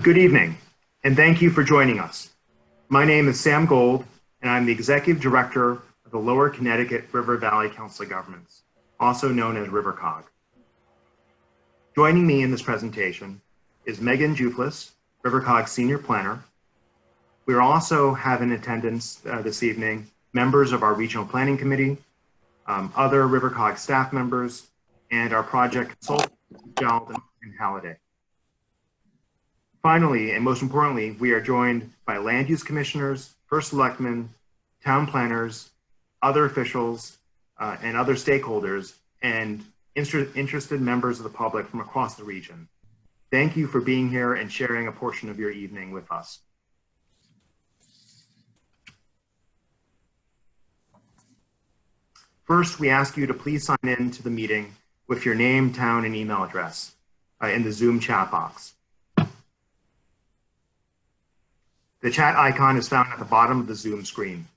Good evening, and thank you for joining us. My name is Sam Gold, and I'm the Executive Director of the Lower Connecticut River Valley Council of Governments, also known as RiverCOG. Joining me in this presentation is Megan Juflis, RiverCOG Senior Planner. We also have in attendance this evening members of our Regional Planning Committee, other RiverCOG staff members, and our project consultant, Sheldon and Halliday. Finally, and most importantly, we are joined by land use commissioners, first selectmen, town planners, other officials, and other stakeholders, and interested members of the public from across the region. Thank you for being here and sharing a portion of your evening with us. First, we ask you to please sign in to the meeting with your name, town, and email address in the Zoom chat box. The chat icon is found at the bottom of the Zoom screen.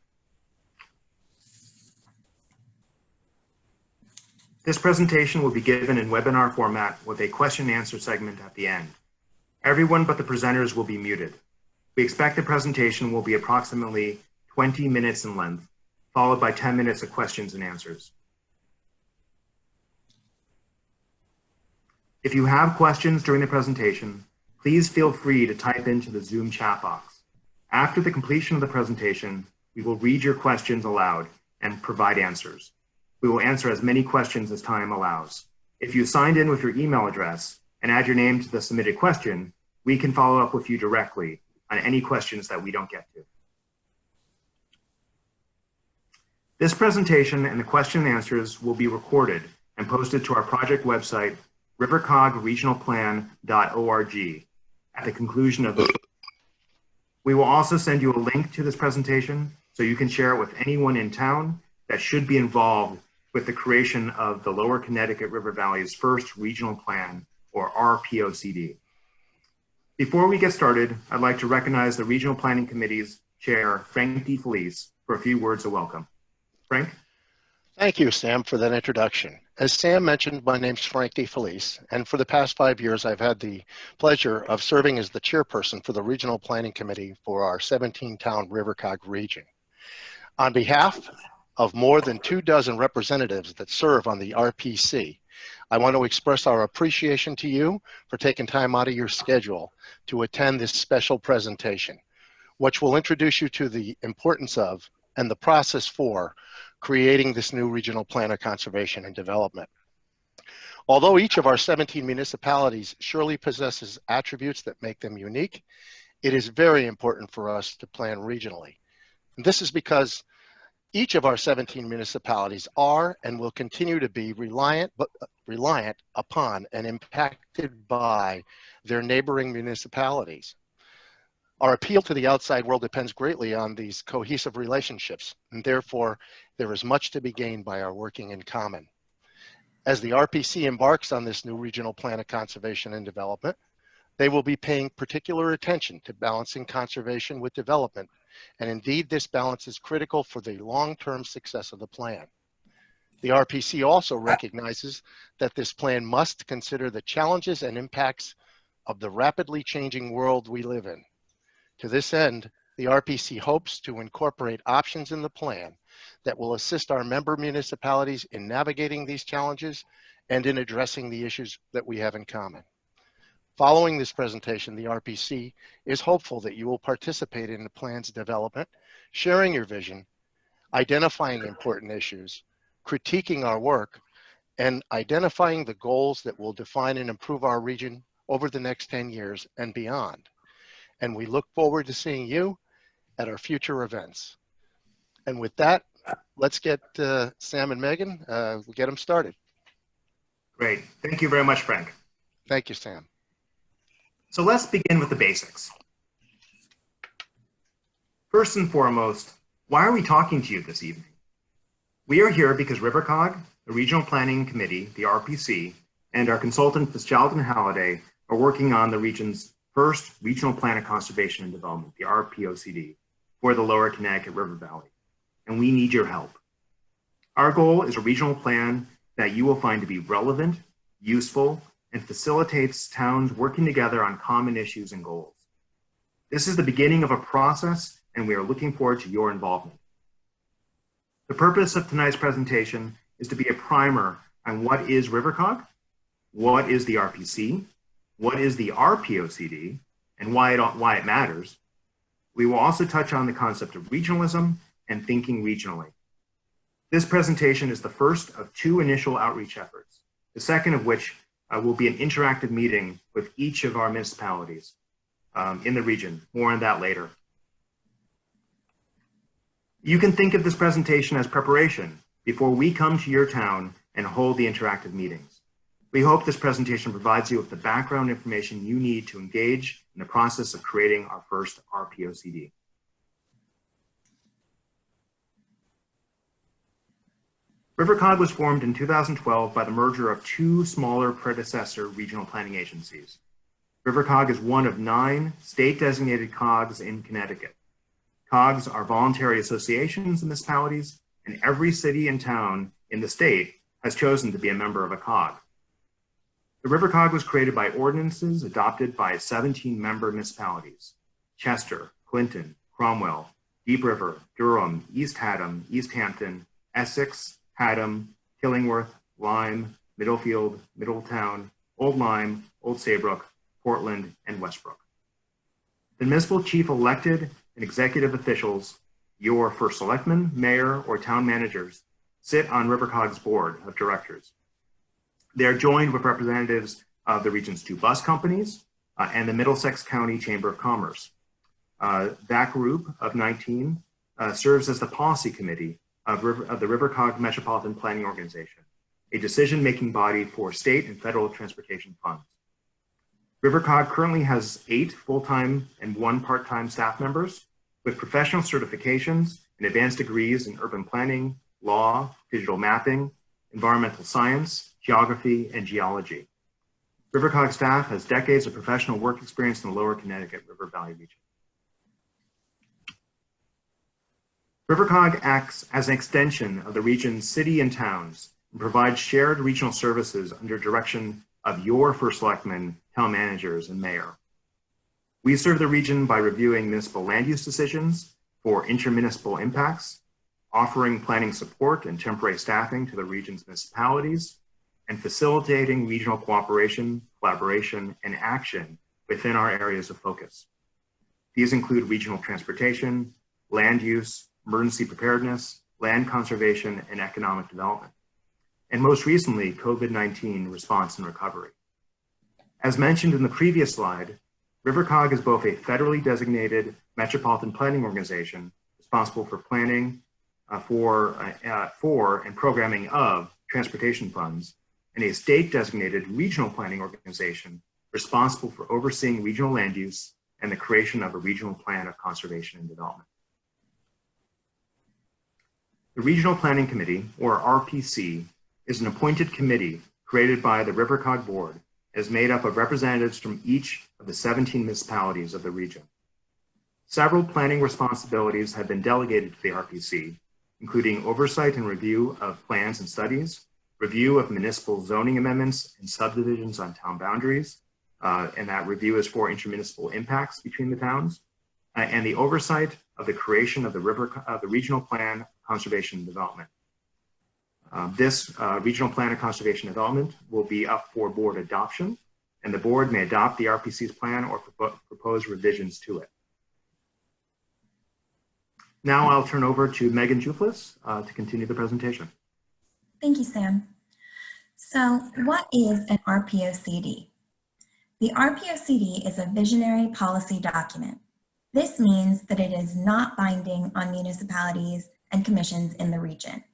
This presentation will be given in webinar format with a question and answer segment at the end. Everyone but the presenters will be muted. We expect the presentation will be approximately 20 minutes in length, followed by 10 minutes of questions and answers. If you have questions during the presentation, please feel free to type into the Zoom chat box. After the completion of the presentation, we will read your questions aloud and provide answers. We will answer as many questions as time allows. If you signed in with your email address and add your name to the submitted question, we can follow up with you directly on any questions that we don't get to. This presentation and the question and answers will be recorded and posted to our project website, rivercogregionalplan.org, at the conclusion of the We will also send you a link to this presentation so you can share it with anyone in town that should be involved with the creation of the Lower Connecticut River Valley's first regional plan, or RPOCD. Before we get started, I'd like to recognize the Regional Planning Committee's chair, Frank DeFelice, for a few words of welcome. Frank? Thank you, Sam, for that introduction. As Sam mentioned, my name's Frank DeFelice, and for the past 5 years, I've had the pleasure of serving as the chairperson for the Regional Planning Committee for our 17-town RiverCOG region. On behalf of more than 24 representatives that serve on the RPC, I want to express our appreciation to you for taking time out of your schedule to attend this special presentation, which will introduce you to the importance of and the process for creating this new regional plan of conservation and development. Although each of our 17 municipalities surely possesses attributes that make them unique, it is very important for us to plan regionally. And this is because each of our 17 municipalities are and will continue to be reliant upon and impacted by their neighboring municipalities. Our appeal to the outside world depends greatly on these cohesive relationships, and therefore there is much to be gained by our working in common. As the RPC embarks on this new regional plan of conservation and development, they will be paying particular attention to balancing conservation with development, and indeed this balance is critical for the long-term success of the plan. The RPC also recognizes that this plan must consider the challenges and impacts of the rapidly changing world we live in. To this end, the RPC hopes to incorporate options in the plan that will assist our member municipalities in navigating these challenges and in addressing the issues that we have in common. Following this presentation, the RPC is hopeful that you will participate in the plan's development, sharing your vision, identifying important issues, critiquing our work, and identifying the goals that will define and improve our region over the next 10 years and beyond. And we look forward to seeing you at our future events. And with that, let's get Sam and Megan, we'll get them started. Great. Thank you very much, Frank. Thank you, Sam. So let's begin with the basics. First and foremost, why are we talking to you this evening? We are here because RiverCOG, the Regional Planning Committee, the RPC, and our consultant, Sheldon and Halliday, are working on the region's first regional plan of conservation and development, the RPOCD, for the Lower Connecticut River Valley, and we need your help. Our goal is a regional plan that you will find to be relevant, useful, and facilitates towns working together on common issues and goals. This is the beginning of a process, and we are looking forward to your involvement. The purpose of tonight's presentation is to be a primer on what is RiverCOG, what is the RPC, what is the RPOCD, and why it matters. We will also touch on the concept of regionalism and thinking regionally. This presentation is the first of two initial outreach efforts, the second of which will be an interactive meeting with each of our municipalities in the region. More on that later. You can think of this presentation as preparation before we come to your town and hold the interactive meetings. We hope this presentation provides you with the background information you need to engage in the process of creating our first RPOCD. RiverCOG was formed in 2012 by the merger of two smaller predecessor regional planning agencies. RiverCOG is one of 9 state-designated COGs in Connecticut. COGs are voluntary associations in municipalities, and every city and town in the state has chosen to be a member of a COG. The RiverCOG was created by ordinances adopted by 17-member municipalities: Chester, Clinton, Cromwell, Deep River, Durham, East Haddam, East Hampton, Essex, Haddam, Killingworth, Lyme, Middlefield, Middletown, Old Lyme, Old Saybrook, Portland, and Westbrook. The municipal chief elected and executive officials, your first selectman, mayor, or town managers, sit on RiverCOG's board of directors. They are joined with representatives of the region's 2 bus companies and the Middlesex County Chamber of Commerce. That group of 19 serves as the policy committee of the RiverCOG Metropolitan Planning Organization, a decision-making body for state and federal transportation funds. RiverCOG currently has 8 full-time and 1 part-time staff members with professional certifications and advanced degrees in urban planning, law, digital mapping, environmental science, geography, and geology. RiverCOG staff has decades of professional work experience in the lower Connecticut River Valley region. RiverCOG acts as an extension of the region's city and towns and provides shared regional services under direction of your first selectmen, town managers, and mayor. We serve the region by reviewing municipal land use decisions for intermunicipal impacts, offering planning support and temporary staffing to the region's municipalities, and facilitating regional cooperation, collaboration, and action within our areas of focus. These include regional transportation, land use, emergency preparedness, land conservation, and economic development, and most recently, COVID-19 response and recovery. As mentioned in the previous slide, RiverCOG is both a federally designated metropolitan planning organization responsible for planning for and programming of transportation funds, and a state-designated regional planning organization responsible for overseeing regional land use and the creation of a regional plan of conservation and development. The Regional Planning Committee, or RPC, is an appointed committee created by the RiverCOG board and is made up of representatives from each of the 17 municipalities of the region. Several planning responsibilities have been delegated to the RPC, including oversight and review of plans and studies, review of municipal zoning amendments and subdivisions on town boundaries, and that review is for intermunicipal impacts between the towns, and the oversight of the creation of the Regional Plan of Conservation and Development. This Regional Plan of Conservation and Development will be up for board adoption, and the board may adopt the RPC's plan or propose revisions to it. Now I'll turn over to Megan Juflis to continue the presentation. Thank you, Sam. So what is an RPOCD? The RPOCD is a visionary policy document. This means that it is not binding on municipalities and commissions in the region.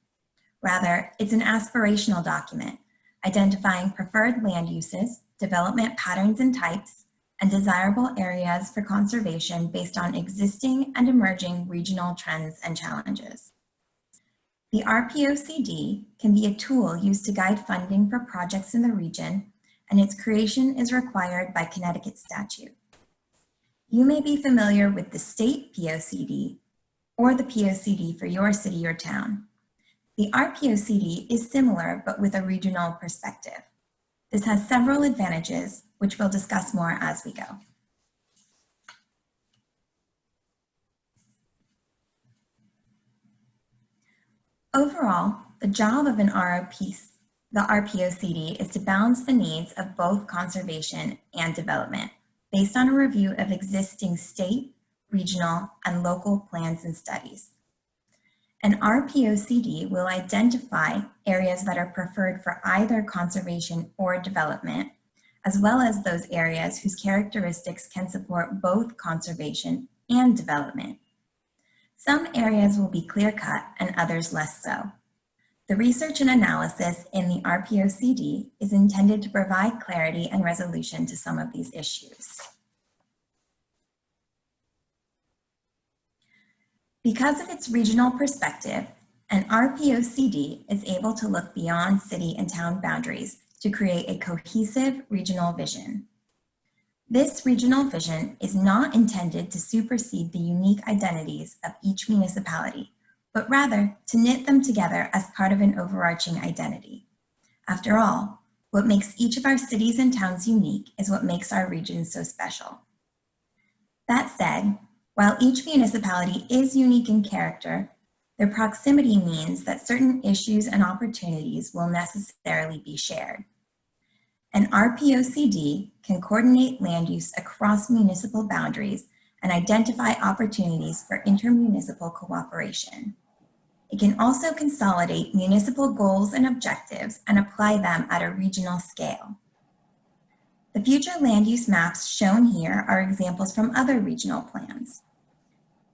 Rather, it's an aspirational document identifying preferred land uses, development patterns and types, and desirable areas for conservation based on existing and emerging regional trends and challenges. The RPOCD can be a tool used to guide funding for projects in the region, and its creation is required by Connecticut statute. You may be familiar with the state POCD or the POCD for your city or town. The RPOCD is similar, but with a regional perspective. This has several advantages, which we'll discuss more as we go. Overall, the job of the RPOCD is to balance the needs of both conservation and development based on a review of existing state, regional, and local plans and studies. An RPOCD will identify areas that are preferred for either conservation or development, as well as those areas whose characteristics can support both conservation and development. Some areas will be clear-cut and others less so. The research and analysis in the RPOCD is intended to provide clarity and resolution to some of these issues. Because of its regional perspective, an RPOCD is able to look beyond city and town boundaries to create a cohesive regional vision. This regional vision is not intended to supersede the unique identities of each municipality, but rather to knit them together as part of an overarching identity. After all, what makes each of our cities and towns unique is what makes our regions so special. That said, while each municipality is unique in character, their proximity means that certain issues and opportunities will necessarily be shared. An RPOCD can coordinate land use across municipal boundaries and identify opportunities for intermunicipal cooperation. It can also consolidate municipal goals and objectives and apply them at a regional scale. The future land use maps shown here are examples from other regional plans.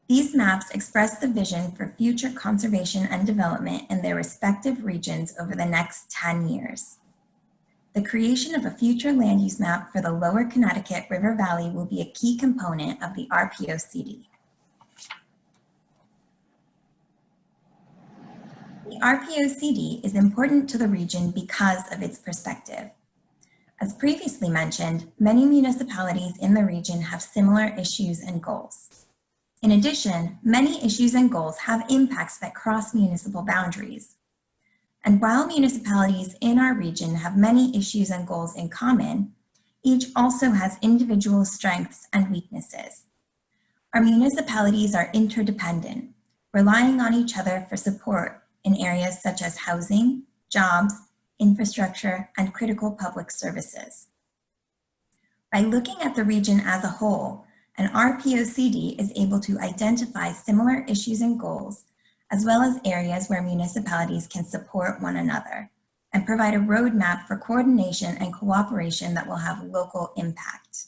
These maps express the vision for future conservation and development in their respective regions over the next 10 years. The creation of a future land use map for the Lower Connecticut River Valley will be a key component of the RPOCD. The RPOCD is important to the region because of its perspective. As previously mentioned, many municipalities in the region have similar issues and goals. In addition, many issues and goals have impacts that cross municipal boundaries. And while municipalities in our region have many issues and goals in common, each also has individual strengths and weaknesses. Our municipalities are interdependent, relying on each other for support in areas such as housing, jobs, infrastructure, and critical public services. By looking at the region as a whole, an RPOCD is able to identify similar issues and goals, as well as areas where municipalities can support one another, and provide a roadmap for coordination and cooperation that will have local impact.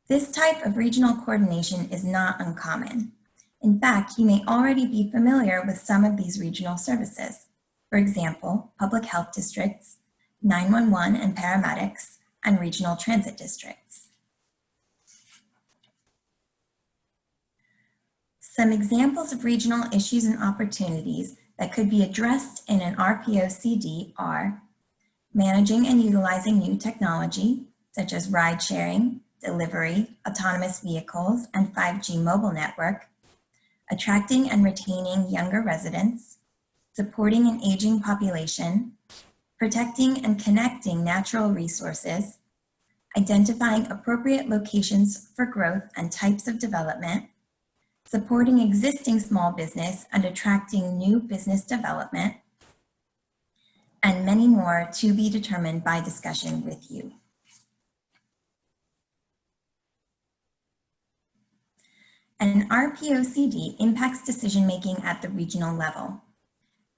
This type of regional coordination is not uncommon. In fact, you may already be familiar with some of these regional services. For example, public health districts, 911 and paramedics, and regional transit districts. Some examples of regional issues and opportunities that could be addressed in an RPOCD are managing and utilizing new technology, such as ride sharing, delivery, autonomous vehicles, and 5G mobile network, attracting and retaining younger residents, supporting an aging population, protecting and connecting natural resources, identifying appropriate locations for growth and types of development, supporting existing small business and attracting new business development, and many more to be determined by discussion with you. An RPOCD impacts decision-making at the regional level.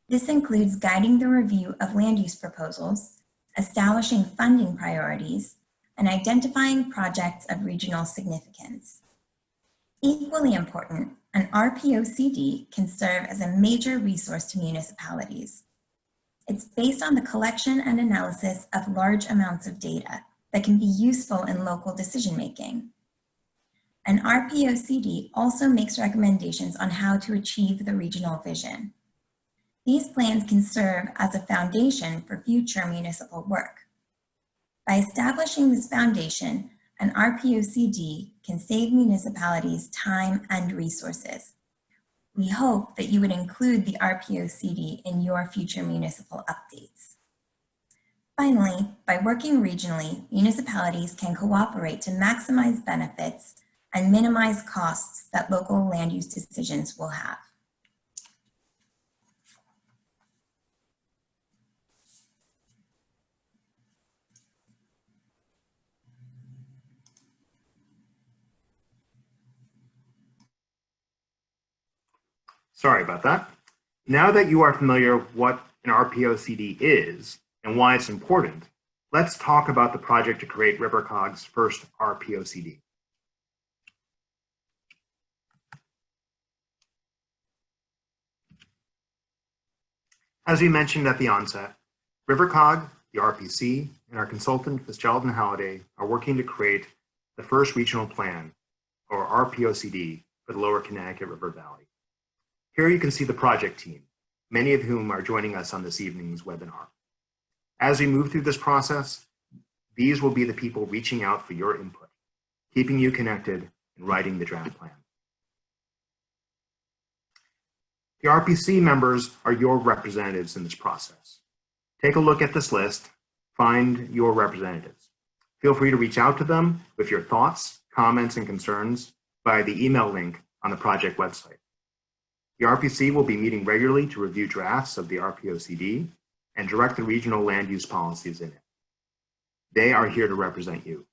This includes guiding the review of land use proposals, establishing funding priorities, and identifying projects of regional significance. Equally important, an RPOCD can serve as a major resource to municipalities. It's based on the collection and analysis of large amounts of data that can be useful in local decision-making. An RPOCD also makes recommendations on how to achieve the regional vision. These plans can serve as a foundation for future municipal work. By establishing this foundation, an RPOCD can save municipalities time and resources. We hope that you would include the RPOCD in your future municipal updates. Finally, by working regionally, municipalities can cooperate to maximize benefits and minimize costs that local land use decisions will have. Sorry about that. Now that you are familiar with what an RPOCD is and why it's important, let's talk about the project to create RiverCOG's first RPOCD. As we mentioned at the onset, RiverCOG, the RPC, and our consultant, Fitzgerald and Halliday, are working to create the first regional plan, or RPOCD, for the Lower Connecticut River Valley. Here you can see the project team, many of whom are joining us on this evening's webinar. As we move through this process, these will be the people reaching out for your input, keeping you connected and writing the draft plan. The RPC members are your representatives in this process. Take a look at this list, find your representatives. Feel free to reach out to them with your thoughts, comments, and concerns via the email link on the project website. The RPC will be meeting regularly to review drafts of the RPOCD and direct the regional land use policies in it. They are here to represent you.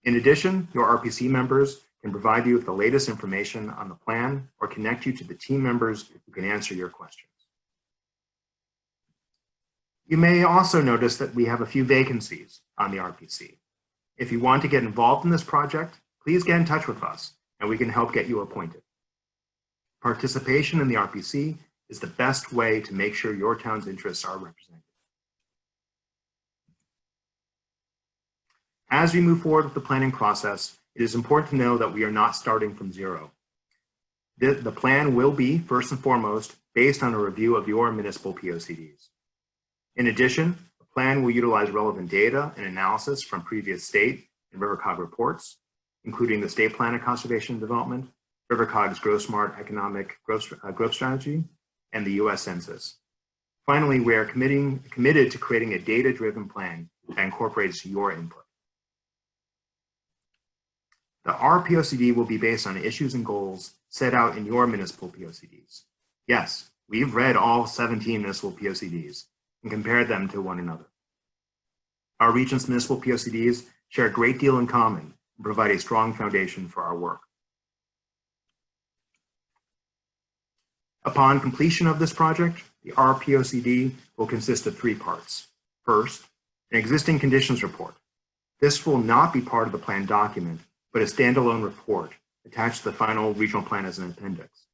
In addition, your RPC members can provide you with the latest information on the plan or connect you to the team members who can answer your questions. You may also notice that we have a few vacancies on the RPC. If you want to get involved in this project, please get in touch with us and we can help get you appointed. Participation in the RPC is the best way to make sure your town's interests are represented. As we move forward with the planning process, it is important to know that we are not starting from zero. The plan will be, first and foremost, based on a review of your municipal POCDs. In addition, the plan will utilize relevant data and analysis from previous state and RiverCOG reports, including the State Plan of Conservation and Development, RiverCOG's Grow Smart Economic Growth Strategy, and the US Census. Finally, we are committed to creating a data-driven plan that incorporates your input. The RPOCD will be based on issues and goals set out in your municipal POCDs. Yes, we've read all 17 municipal POCDs and compared them to one another. Our region's municipal POCDs share a great deal in common and provide a strong foundation for our work. Upon completion of this project, the RPOCD will consist of 3 parts. First, an existing conditions report. This will not be part of the plan document, but a standalone report attached to the final regional plan as an appendix.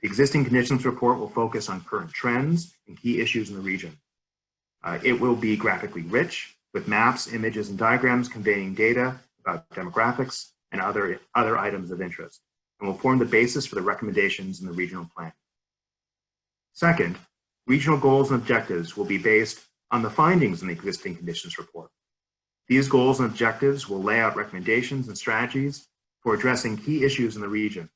The existing conditions report will focus on current trends and key issues in the region. It will be graphically rich with maps, images, and diagrams conveying data about demographics and other items of interest, and will form the basis for the recommendations in the regional plan. Second, regional goals and objectives will be based on the findings in the existing conditions report. These goals and objectives will lay out recommendations and strategies for addressing key issues in the region.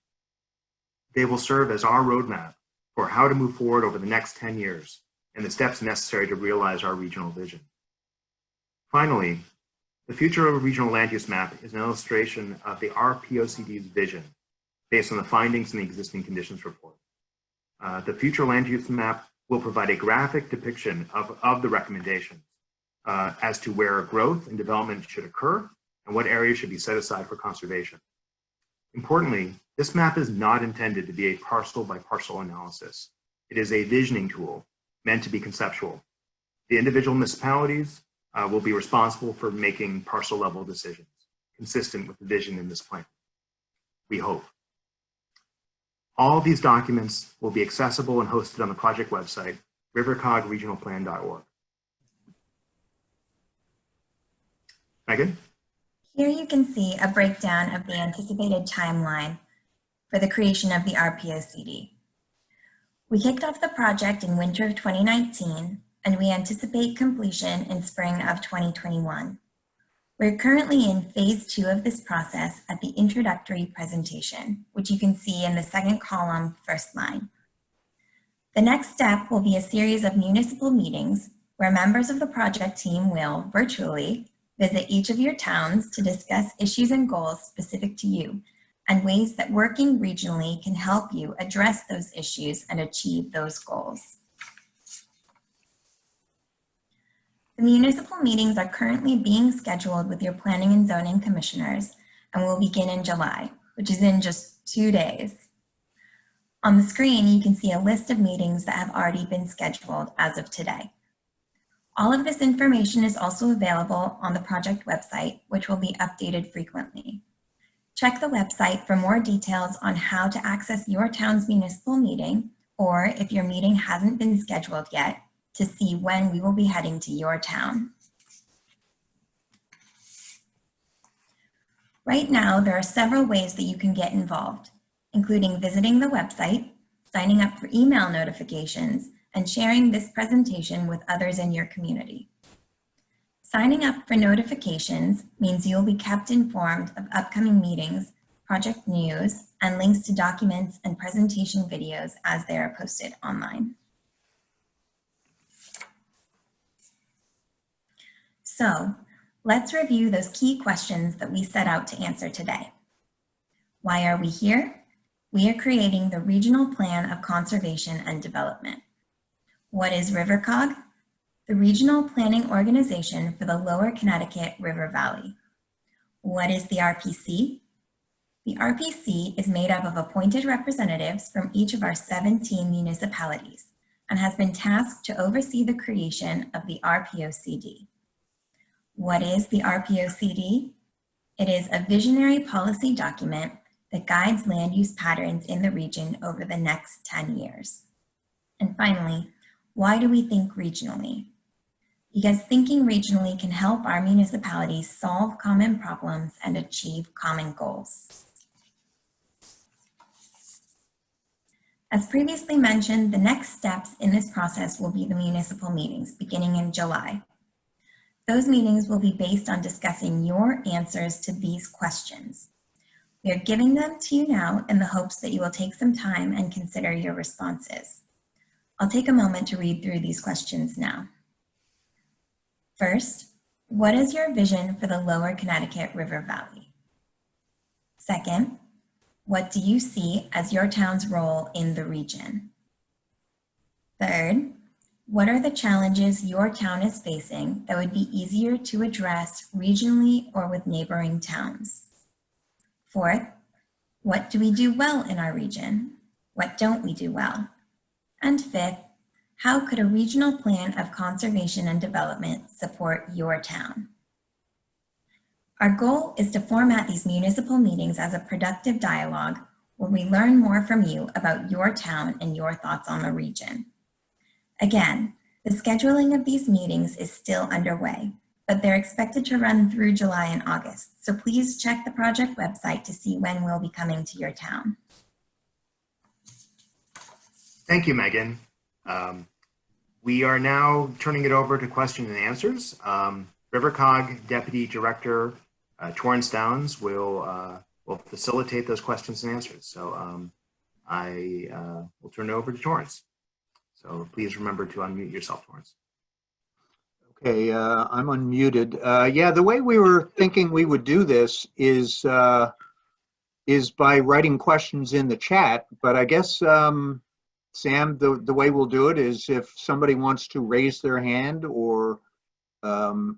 They will serve as our roadmap for how to move forward over the next 10 years and the steps necessary to realize our regional vision. Finally, the future of a regional land use map is an illustration of the RPOCD's vision based on the findings in the existing conditions report. The future land use map will provide a graphic depiction of the recommendations as to where growth and development should occur and what areas should be set aside for conservation. Importantly, this map is not intended to be a parcel by parcel analysis. It is a visioning tool meant to be conceptual. The individual municipalities will be responsible for making parcel level decisions consistent with the vision in this plan, we hope. All of these documents will be accessible and hosted on the project website, rivercogregionalplan.org. Megan? Here you can see a breakdown of the anticipated timeline for the creation of the RPOCD. We kicked off the project in winter of 2019, and we anticipate completion in spring of 2021. We're currently in phase 2 of this process at the introductory presentation, which you can see in the second column, first line. The next step will be a series of municipal meetings where members of the project team will virtually visit each of your towns to discuss issues and goals specific to you and ways that working regionally can help you address those issues and achieve those goals. The municipal meetings are currently being scheduled with your planning and zoning commissioners and will begin in July, which is in just 2 days. On the screen, you can see a list of meetings that have already been scheduled as of today. All of this information is also available on the project website, which will be updated frequently. Check the website for more details on how to access your town's municipal meeting, or if your meeting hasn't been scheduled yet, to see when we will be heading to your town. Right now, there are several ways that you can get involved, including visiting the website, signing up for email notifications, and sharing this presentation with others in your community. Signing up for notifications means you'll be kept informed of upcoming meetings, project news, and links to documents and presentation videos as they are posted online. So, let's review those key questions that we set out to answer today. Why are we here? We are creating the Regional Plan of Conservation and Development. What is RiverCOG? The regional planning organization for the Lower Connecticut River Valley. What is the RPC? The RPC is made up of appointed representatives from each of our 17 municipalities and has been tasked to oversee the creation of the RPOCD. What is the RPOCD? It is a visionary policy document that guides land use patterns in the region over the next 10 years. And finally, why do we think regionally? Because thinking regionally can help our municipalities solve common problems and achieve common goals. As previously mentioned, the next steps in this process will be the municipal meetings beginning in July. Those meetings will be based on discussing your answers to these questions. We are giving them to you now in the hopes that you will take some time and consider your responses. I'll take a moment to read through these questions now. First, what is your vision for the Lower Connecticut River Valley? Second, what do you see as your town's role in the region? Third, what are the challenges your town is facing that would be easier to address regionally or with neighboring towns? Fourth, what do we do well in our region? What don't we do well? And fifth, how could a regional plan of conservation and development support your town? Our goal is to format these municipal meetings as a productive dialogue where we learn more from you about your town and your thoughts on the region. Again, the scheduling of these meetings is still underway, but they're expected to run through July and August, so please check the project website to see when we'll be coming to your town. Thank you, Megan. We are now turning it over to question and answers. RiverCOG Deputy Director Torrance Downs will facilitate those questions and answers. So I will turn it over to Torrance. So please remember to unmute yourself, Torrance. Okay, I'm unmuted. Yeah, the way we were thinking we would do this is by writing questions in the chat, but I guess Sam, the way we'll do it is if somebody wants to raise their hand or, okay,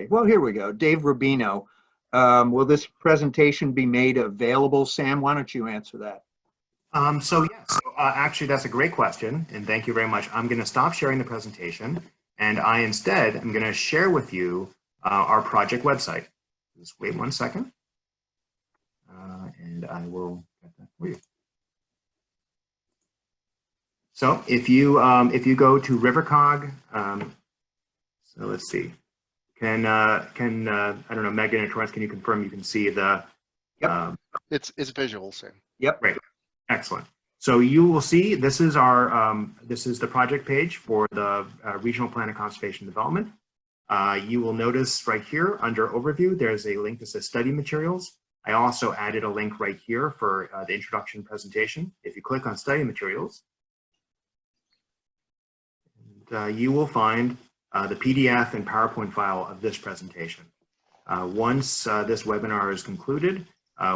well, here we go. Dave Rubino. Will this presentation be made available? Sam, why don't you answer that? Actually, that's a great question, and thank you very much. I'm going to stop sharing the presentation, and I instead am going to share with you our project website. Just wait 1 second, and I will get that for you. So if you go to RiverCOG, so let's see, can I don't know, Megan or Torrance, can you confirm you can see the? Yep. It's visual, Sam. Yep. Right. Excellent. So you will see this is our this is the project page for the Regional Plan of Conservation and Development. You will notice right here under Overview, there's a link that says Study Materials. I also added a link right here for the introduction presentation. If you click on Study Materials, you will find the PDF and PowerPoint file of this presentation. Once this webinar is concluded,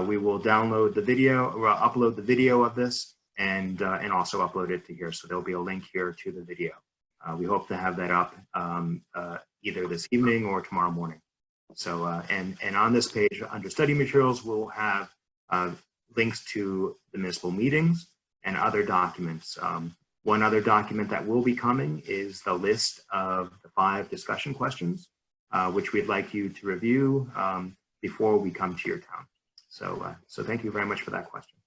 we will download the video, or upload the video of this, and also upload it to here. So there'll be a link here to the video. We hope to have that up either this evening or tomorrow morning. So, and on this page under study materials, we'll have links to the municipal meetings and other documents. One other document that will be coming is the list of the 5 discussion questions, which we'd like you to review before we come to your town. So, so thank you very much for that question.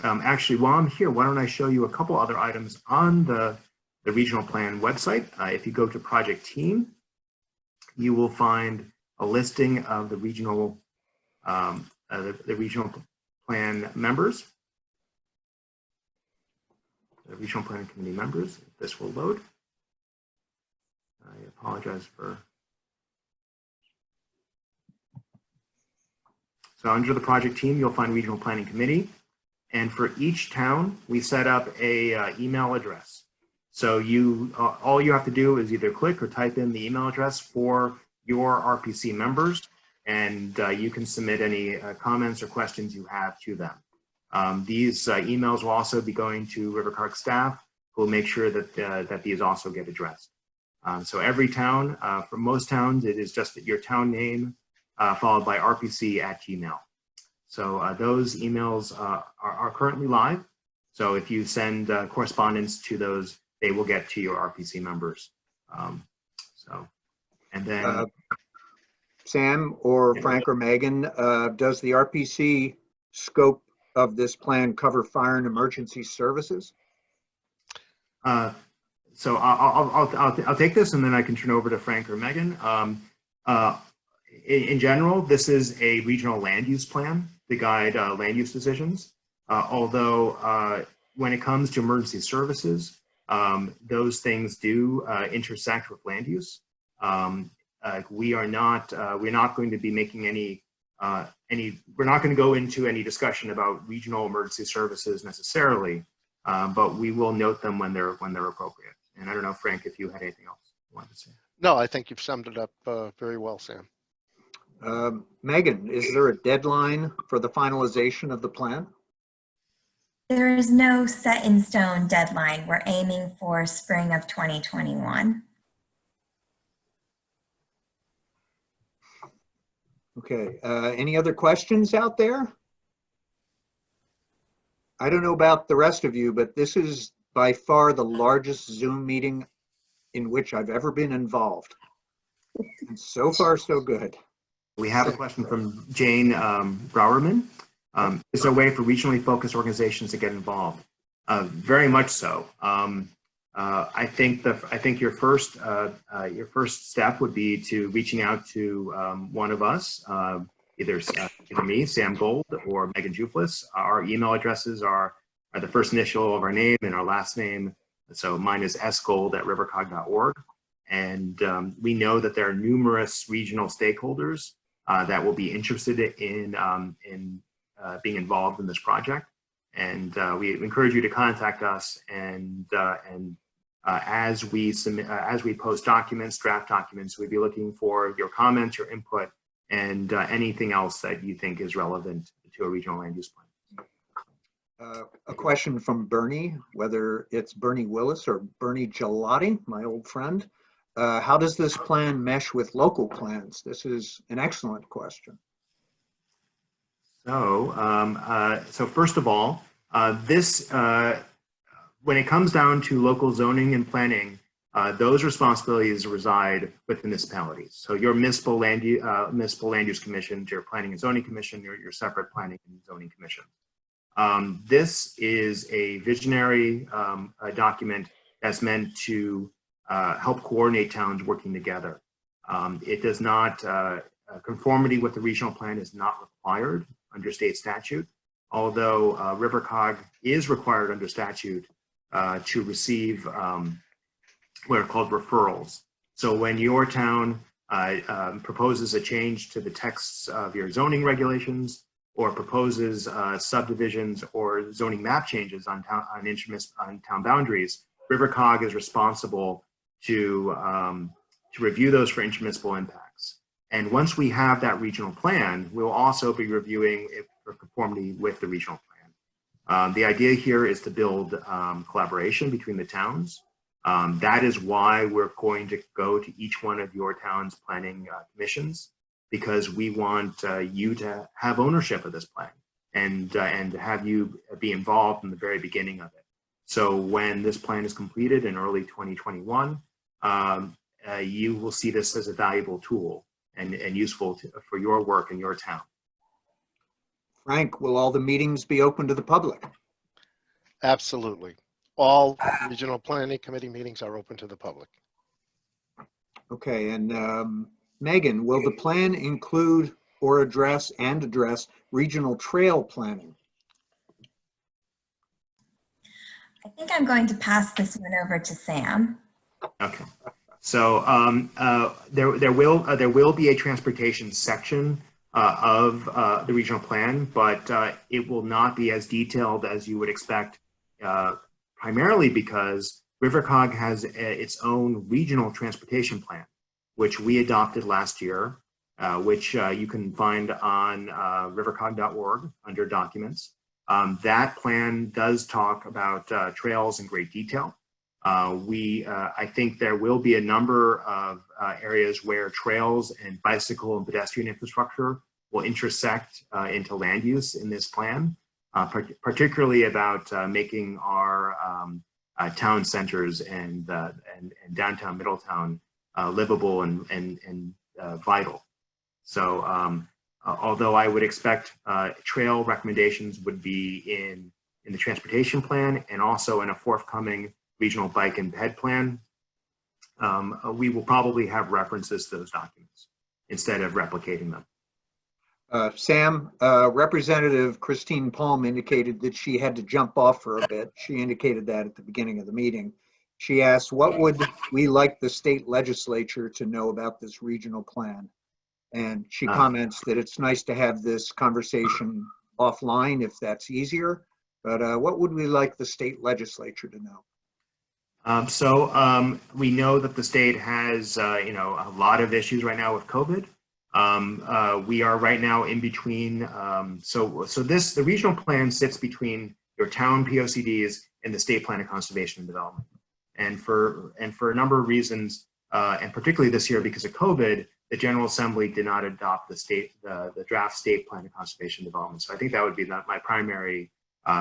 Actually, while I'm here, why don't I show you a couple other items on the regional plan website. If you go to project team, you will find a listing of the regional regional plan members, the regional planning committee members. This will load. I apologize for. So under the project team, you'll find regional planning committee, and for each town, we set up a email address. So you, all you have to do is either click or type in the email address for your RPC members, and you can submit any comments or questions you have to them. These emails will also be going to RiverCOG staff, who will make sure that, that these also get addressed. So every town, for most towns, it is just your town name followed by rpc@gmail. So those emails are currently live. So if you send correspondence to those, they will get to your RPC members. So, and then Sam or Frank or Megan, does the RPC scope of this plan cover fire and emergency services? So I'll take this, and then I can turn over to Frank or Megan. In general, this is a regional land use plan to guide land use decisions. Although when it comes to emergency services, those things do intersect with land use. We're not going to be making we're not going to go into any discussion about regional emergency services necessarily, but we will note them when they're appropriate. And I don't know, Frank, if you had anything else you wanted to say. No, I think you've summed it up very well, Sam. Megan, is there a deadline for the finalization of the plan? There is no set in stone deadline. We're aiming for spring of 2021. Okay, any other questions out there? I don't know about the rest of you, but this is by far the largest Zoom meeting in which I've ever been involved. And so far, so good. We have a question from Jane Browerman. Is there a way for regionally focused organizations to get involved? Very much so. I think your first step would be to reaching out to one of us, either me, Sam Gold, or Megan Juflis. Our email addresses are the first initial of our name and our last name. So mine is sgold@rivercog.org. And we know that there are numerous regional stakeholders that will be interested in being involved in this project. And we encourage you to contact us, and as we post documents, draft documents, we'd be looking for your comments, your input, and anything else that you think is relevant to a regional land use plan. A question from Bernie, whether it's Bernie Willis or Bernie Gelati, my old friend. How does this plan mesh with local plans? This is an excellent question. So, so first of all, when it comes down to local zoning and planning, those responsibilities reside with municipalities. So your municipal land use commission, your planning and zoning commission, your separate planning and zoning commission. This is a visionary document that's meant to help coordinate towns working together. It does not, conformity with the regional plan is not required under state statute, although RiverCOG is required under statute to receive what are called referrals. So when your town proposes a change to the texts of your zoning regulations, or proposes subdivisions or zoning map changes on town boundaries, RiverCOG is responsible to review those for intermunicipal impacts. And once we have that regional plan, we'll also be reviewing it for conformity with the regional plan. The idea here is to build collaboration between the towns. That is why we're going to go to each one of your town's planning commissions, because we want you to have ownership of this plan and have you be involved in the very beginning of it. So when this plan is completed in early 2021, you will see this as a valuable tool and useful for your work in your town. Frank, will all the meetings be open to the public? Absolutely. All regional planning committee meetings are open to the public. Okay, and Megan, will the plan include or address regional trail planning? I think I'm going to pass this one over to Sam. Okay. So there will be a transportation section of the regional plan, but it will not be as detailed as you would expect, primarily because RiverCOG has its own regional transportation plan, which we adopted last year, which you can find on rivercog.org under documents. That plan does talk about trails in great detail. I think there will be a number of areas where trails and bicycle and pedestrian infrastructure will intersect into land use in this plan, particularly about making our town centers and downtown Middletown livable and vital. So although I would expect trail recommendations would be in the transportation plan and also in a forthcoming regional bike and ped plan, we will probably have references to those documents instead of replicating them. Sam, Representative Christine Palm indicated that she had to jump off for a bit. She indicated that at the beginning of the meeting. She asked, what would we like the state legislature to know about this regional plan? And she comments that it's nice to have this conversation offline if that's easier, but what would we like the state legislature to know? We know that the state has, a lot of issues right now with COVID. We are right now in between. The regional plan sits between your town POCDs and the state plan of conservation and development. And for a number of reasons, and particularly this year because of COVID, the General Assembly did not adopt the draft state plan of conservation and development. So I think that would be my primary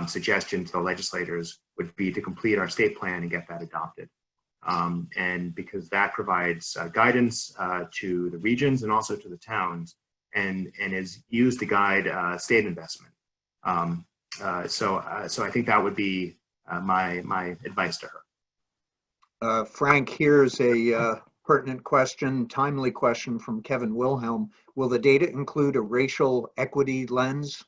suggestion to the legislators would be to complete our state plan and get that adopted. And because that provides guidance to the regions and also to the towns and is used to guide state investment. So I think that would be my advice to her. Frank, here's a pertinent question, timely question from Kevin Wilhelm. Will the data include a racial equity lens?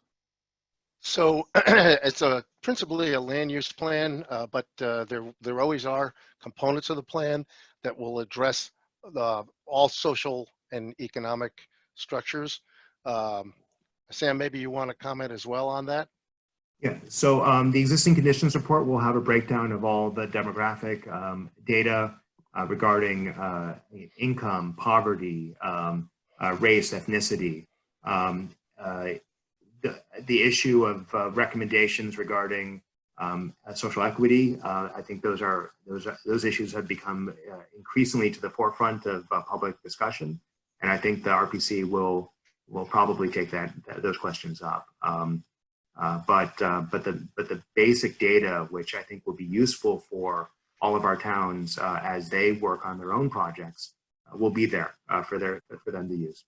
So it's principally a land use plan, but there always are components of the plan that will address all social and economic structures. Sam, maybe you want to comment as well on that? Yeah, so the existing conditions report will have a breakdown of all the demographic data regarding income, poverty, race, ethnicity. The issue of recommendations regarding social equity, I think those issues have become increasingly to the forefront of public discussion, and I think the RPC will probably take those questions up. But the basic data, which I think will be useful for all of our towns as they work on their own projects, will be there for them to use.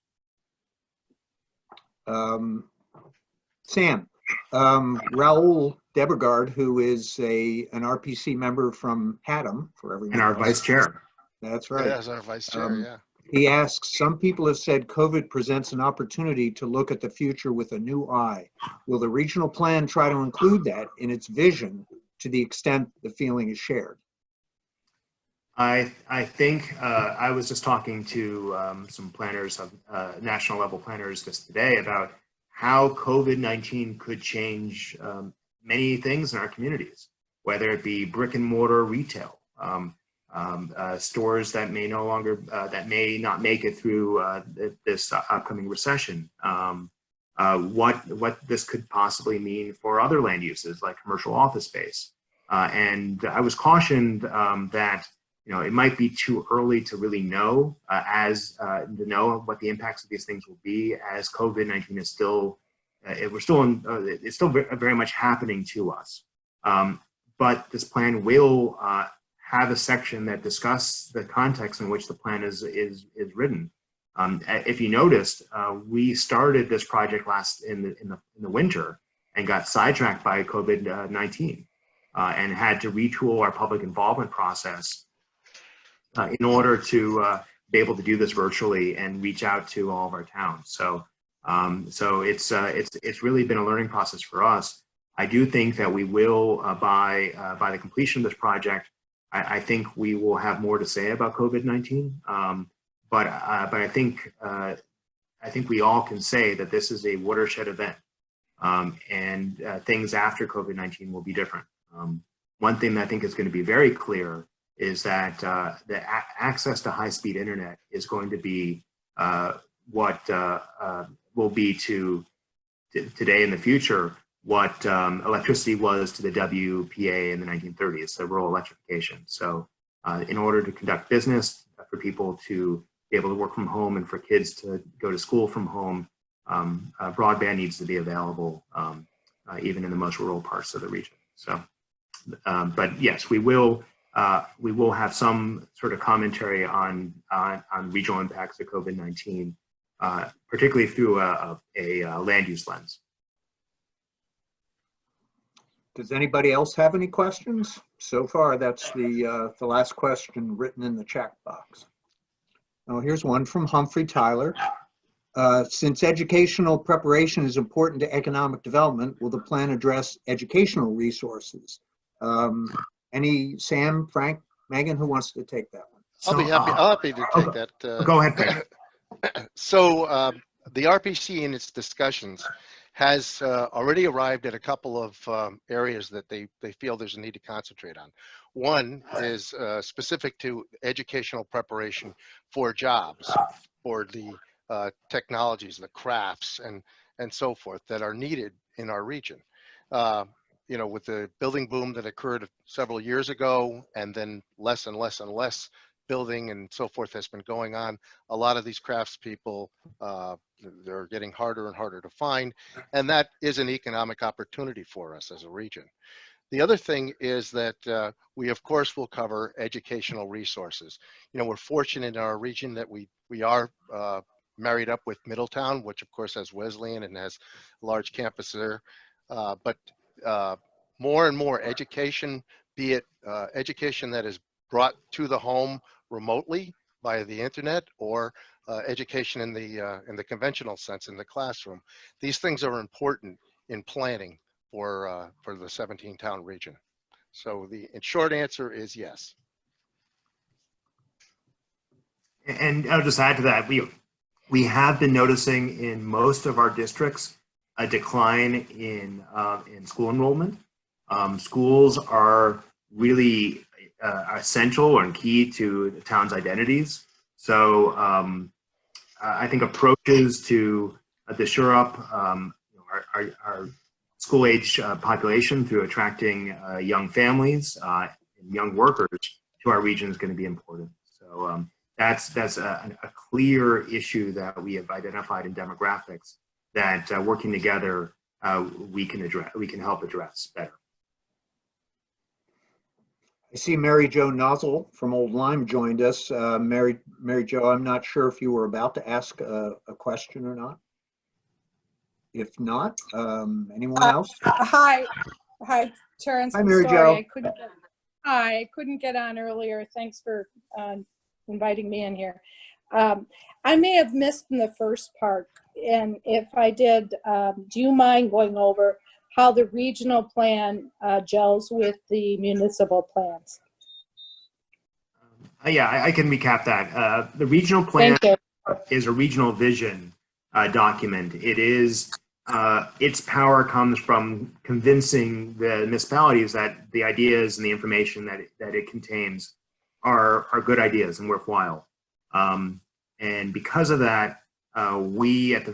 Sam, Raul Debergard, who is an RPC member from Haddam, for everyone. And our vice chair. That's right. Yeah, as our vice chair, yeah. He asks, some people have said COVID presents an opportunity to look at the future with a new eye. Will the regional plan try to include that in its vision to the extent the feeling is shared? I think I was just talking to some planners, national level planners just today about how COVID-19 could change many things in our communities, whether it be brick and mortar retail, stores that may no longer, that may not make it through this upcoming recession. What this could possibly mean for other land uses like commercial office space. And I was cautioned that it might be too early to really know to know what the impacts of these things will be, as COVID-19 is still it's still very much happening to us. But this plan will have a section that discusses the context in which the plan is written. If you noticed, we started this project in the winter and got sidetracked by COVID-19 and had to retool our public involvement process in order to be able to do this virtually and reach out to all of our towns. So it's really been a learning process for us. I do think that we will, by the completion of this project, I think we will have more to say about COVID-19. But I think we all can say that this is a watershed event, and things after COVID-19 will be different. One thing that I think is going to be very clear is that the access to high-speed internet is going to be what will be to today in the future what electricity was to the WPA in the 1930s, the rural electrification. So in order to conduct business, for people to be able to work from home and for kids to go to school from home, broadband needs to be available even in the most rural parts of the region. So, but yes, we will have some sort of commentary on regional impacts of COVID-19, particularly through a land use lens. Does anybody else have any questions? So far, that's the last question written in the chat box. Oh, here's one from Humphrey Tyler. Since educational preparation is important to economic development, will the plan address educational resources? Sam, Frank, Megan, who wants to take that one? I'll be happy to take that. Go ahead, Frank. So the RPC in its discussions has already arrived at a couple of areas that they feel there's a need to concentrate on. One is specific to educational preparation for jobs, for the technologies, the crafts, and so forth that are needed in our region. With the building boom that occurred several years ago, and then less and less and less building and so forth has been going on, a lot of these craftspeople, they're getting harder and harder to find, and that is an economic opportunity for us as a region. The other thing is that we, of course, will cover educational resources. We're fortunate in our region that we are married up with Middletown, which of course has Wesleyan and has a large campus there. But more and more education, be it education that is brought to the home remotely via the internet, or education in the conventional sense in the classroom. These things are important in planning for the 17-town region. So the short answer is yes. And I'll just add to that, we have been noticing in most of our districts a decline in school enrollment. Schools are really essential and key to the town's identities. So I think approaches to shore up our school age population through attracting young families and young workers to our region is going to be important. So that's a clear issue that we have identified in demographics that working together we can help address better. I see Mary Jo Nozzle from Old Lyme joined us. Mary Jo, I'm not sure if you were about to ask a question or not. If not, anyone else? Hi, Terrence. Hi, Mary I'm sorry, Jo. I couldn't get on earlier. Thanks for inviting me in here. I may have missed in the first part, and if I did, do you mind going over how the regional plan gels with the municipal plans? Yeah, I can recap that. The regional plan is a regional vision document. It is its power comes from convincing the municipalities that the ideas and the information that it contains are good ideas and worthwhile. And because of that, we're at the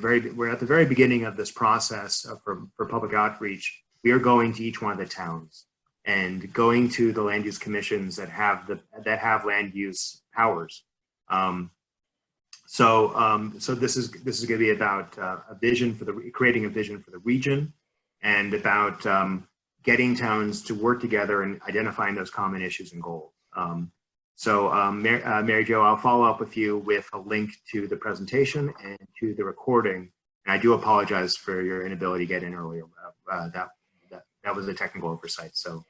very beginning of this process for public outreach. We are going to each one of the towns and going to the land use commissions that have land use powers. So this is going to be about creating a vision for the region, and about getting towns to work together and identifying those common issues and goals. Mary Jo, I'll follow up with you with a link to the presentation and to the recording. And I do apologize for your inability to get in earlier. That was a technical oversight. So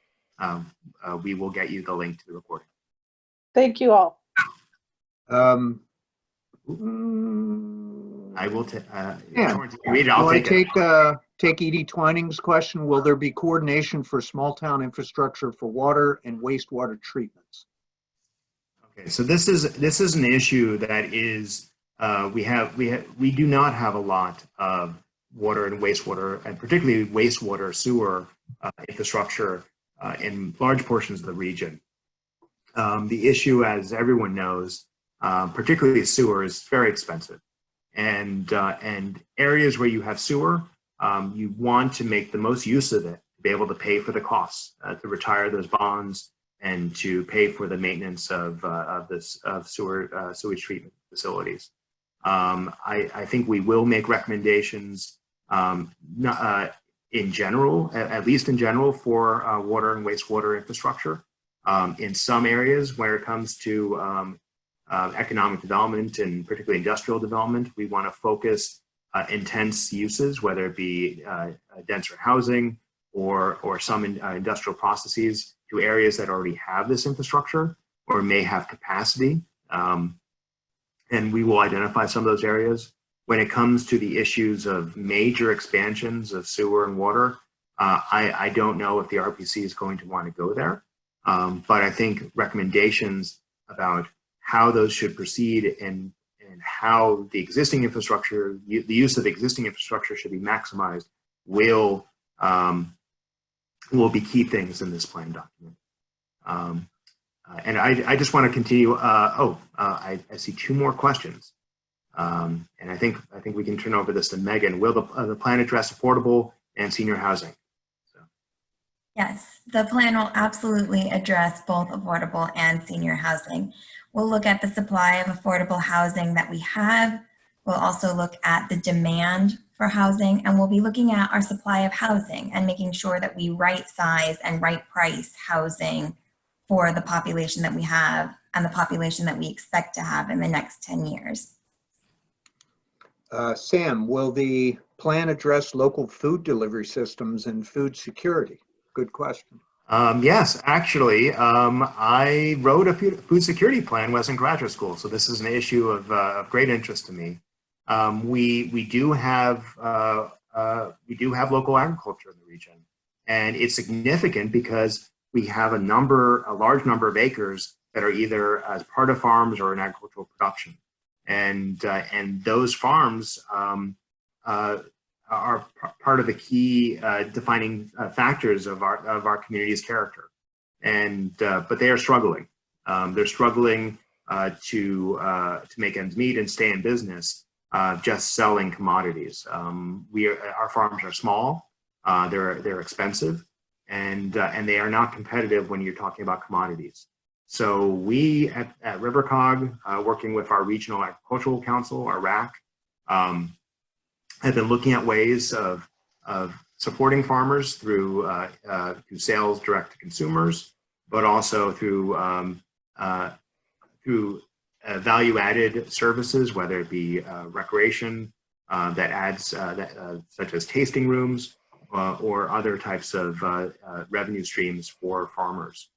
we will get you the link to the recording. Thank you all. I will take. Yeah. Read it. I'll take Edie Twining's question. Will there be coordination for small town infrastructure for water and wastewater treatments? Okay, so this is an issue that is we do not have a lot of water and wastewater, and particularly wastewater sewer infrastructure in large portions of the region. The issue, as everyone knows, particularly sewer, is very expensive, and areas where you have sewer, you want to make the most use of it to be able to pay for the costs, to retire those bonds, and to pay for the maintenance of sewage treatment facilities. I think we will make recommendations in general, at least in general, for water and wastewater infrastructure. In some areas, where it comes to economic development and particularly industrial development, we want to focus intense uses, whether it be denser housing or some industrial processes, to areas that already have this infrastructure or may have capacity. And we will identify some of those areas. When it comes to the issues of major expansions of sewer and water, I don't know if the RPC is going to want to go there. But I think recommendations about how those should proceed and how the existing infrastructure, the use of the existing infrastructure should be maximized, will be key things in this plan document. And I just want to continue. I see two more questions, and I think we can turn over this to Megan. Will the plan address affordable and senior housing? Yes, the plan will absolutely address both affordable and senior housing. We'll look at the supply of affordable housing that we have. We'll also look at the demand for housing, and we'll be looking at our supply of housing and making sure that we right size and right price housing for the population that we have and the population that we expect to have in the next 10 years. Sam, will the plan address local food delivery systems and food security? Good question. Yes, actually, I wrote a food security plan when I was in graduate school, so this is an issue of great interest to me. We do have local agriculture in the region, and it's significant because we have a large number of acres that are either as part of farms or in agricultural production, and those farms are part of the key defining factors of our community's character, and but they are struggling. They're struggling to make ends meet and stay in business, just selling commodities. Our farms are small, they're expensive, and they are not competitive when you're talking about commodities. So we at RiverCOG, working with our Regional Agricultural Council, our RAC, have been looking at ways of supporting farmers through sales direct to consumers, but also through value-added services, whether it be recreation that adds such as tasting rooms or other types of revenue streams for farmers.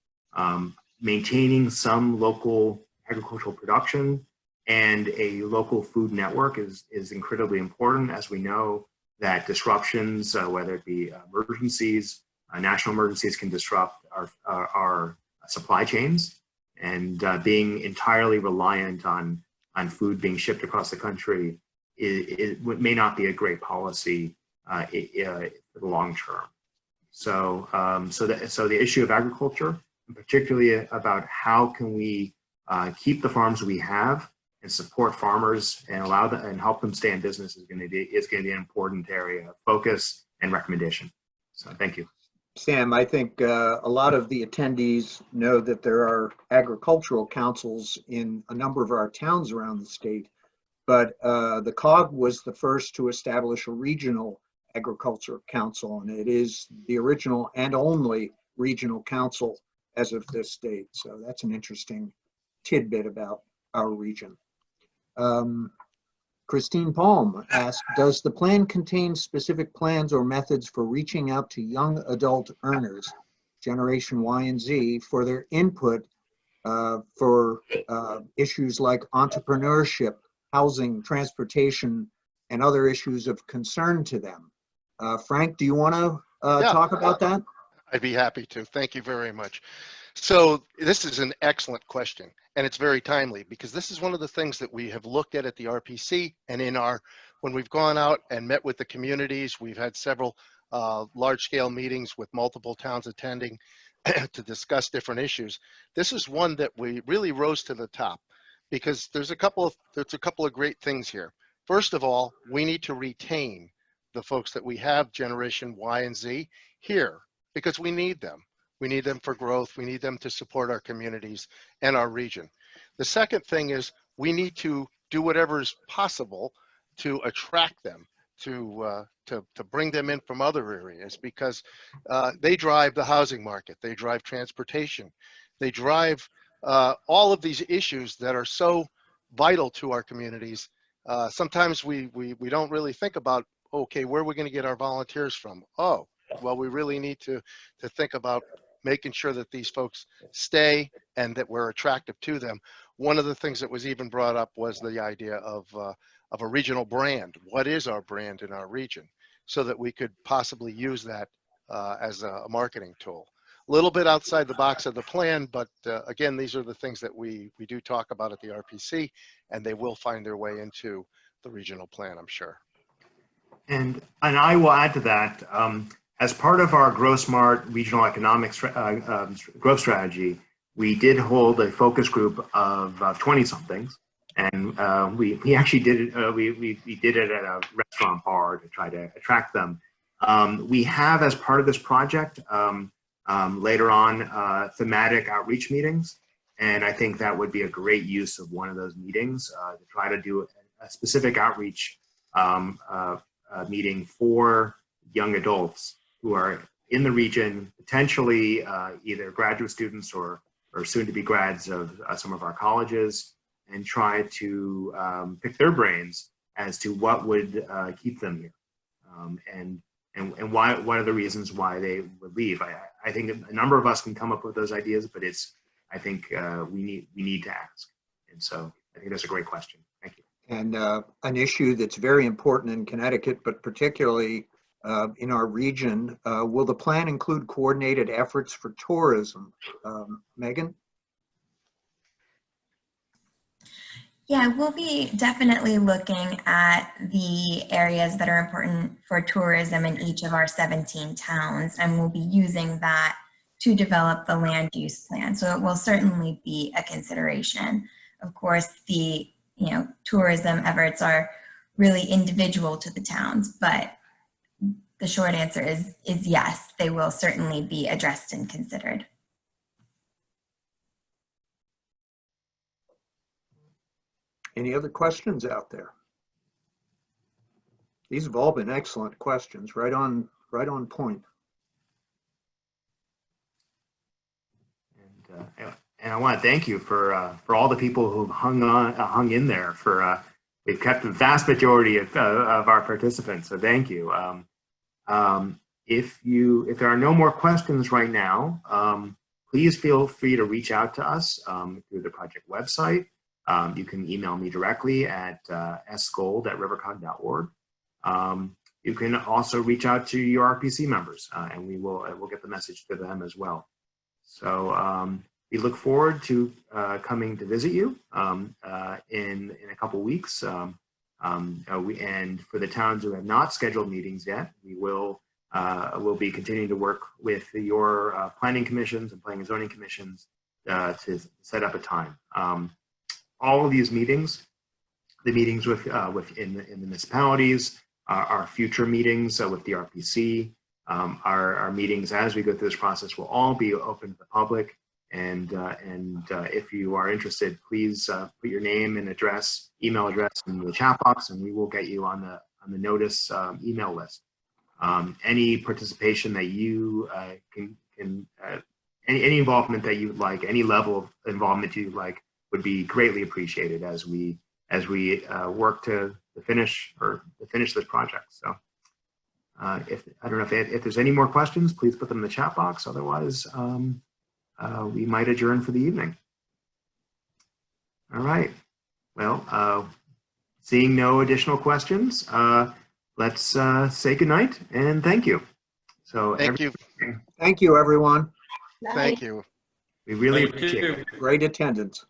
Maintaining some local agricultural production and a local food network is incredibly important, as we know that disruptions, whether it be emergencies, national emergencies, can disrupt our supply chains, and being entirely reliant on food being shipped across the country may not be a great policy for the long term. So, so the issue of agriculture, and particularly about how can we keep the farms we have and support farmers and allow them and help them stay in business is going to be an important area of focus and recommendation. So, thank you. Sam, I think a lot of the attendees know that there are agricultural councils in a number of our towns around the state, but the COG was the first to establish a regional agriculture council, and it is the original and only regional council as of this date. So that's an interesting tidbit about our region. Christine Palm asked, does the plan contain specific plans or methods for reaching out to young adult earners, Generation Y and Z, for their input for issues like entrepreneurship, housing, transportation, and other issues of concern to them? Frank, do you want to talk about that? I'd be happy to. Thank you very much. So this is an excellent question, and it's very timely because this is one of the things that we have looked at the RPC, and when we've gone out and met with the communities, we've had several large-scale meetings with multiple towns attending to discuss different issues. This is one that we really rose to the top because there's a couple of great things here. First of all, we need to retain the folks that we have, Generation Y and Z, here because we need them. We need them for growth. We need them to support our communities and our region. The second thing is we need to do whatever is possible to attract them, to bring them in from other areas because they drive the housing market. They drive transportation. They drive all of these issues that are so vital to our communities. Sometimes we don't really think about, okay, where are we going to get our volunteers from? Oh, well, we really need to think about making sure that these folks stay and that we're attractive to them. One of the things that was even brought up was the idea of a regional brand. What is our brand in our region? So that we could possibly use that as a marketing tool. A little bit outside the box of the plan, but again, these are the things that we do talk about at the RPC, and they will find their way into the regional plan, I'm sure. And I will add to that, as part of our Grow Smart regional economics growth strategy, we did hold a focus group of 20-somethings, and we actually did it. We did it at a restaurant bar to try to attract them. We have, as part of this project, later on thematic outreach meetings, and I think that would be a great use of one of those meetings to try to do a specific outreach meeting for young adults who are in the region, potentially either graduate students or soon to be grads of some of our colleges, and try to pick their brains as to what would keep them here, and why, what are the reasons why they would leave. I think a number of us can come up with those ideas, but I think we need to ask. And so I think that's a great question. Thank you. And an issue that's very important in Connecticut, but particularly in our region, will the plan include coordinated efforts for tourism? Megan? Yeah, we'll be definitely looking at the areas that are important for tourism in each of our 17 towns, and we'll be using that to develop the land use plan. So it will certainly be a consideration. Of course, the tourism efforts are really individual to the towns, but the short answer is yes, they will certainly be addressed and considered. Any other questions out there? These have all been excellent questions, right on point. And I want to thank you for all the people who hung in there. We've kept the vast majority of our participants, so thank you. If there are no more questions right now, please feel free to reach out to us through the project website. You can email me directly at sgold@rivercog.org. You can also reach out to your RPC members, and we'll get the message to them as well. So we look forward to coming to visit you in a couple weeks. And for the towns who have not scheduled meetings yet, we'll be continuing to work with your planning commissions and planning and zoning commissions to set up a time. All of these meetings, the meetings in the municipalities, our future meetings with the RPC, our meetings as we go through this process will all be open to the public. And if you are interested, please put your name and address, email address in the chat box, and we will get you on the notice email list. Any participation that you any involvement that you'd like, any level of involvement you'd like, would be greatly appreciated as we work to finish this project. So, I don't know if there's any more questions, please put them in the chat box. Otherwise, we might adjourn for the evening. All right. Well, seeing no additional questions, let's say goodnight and thank you. So Thank you. Thank you, everyone. Thank you. We really appreciate it. Great attendance.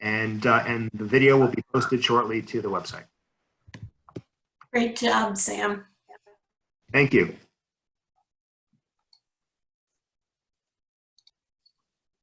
And the video will be posted shortly to the website. Great job, Sam. Thank you.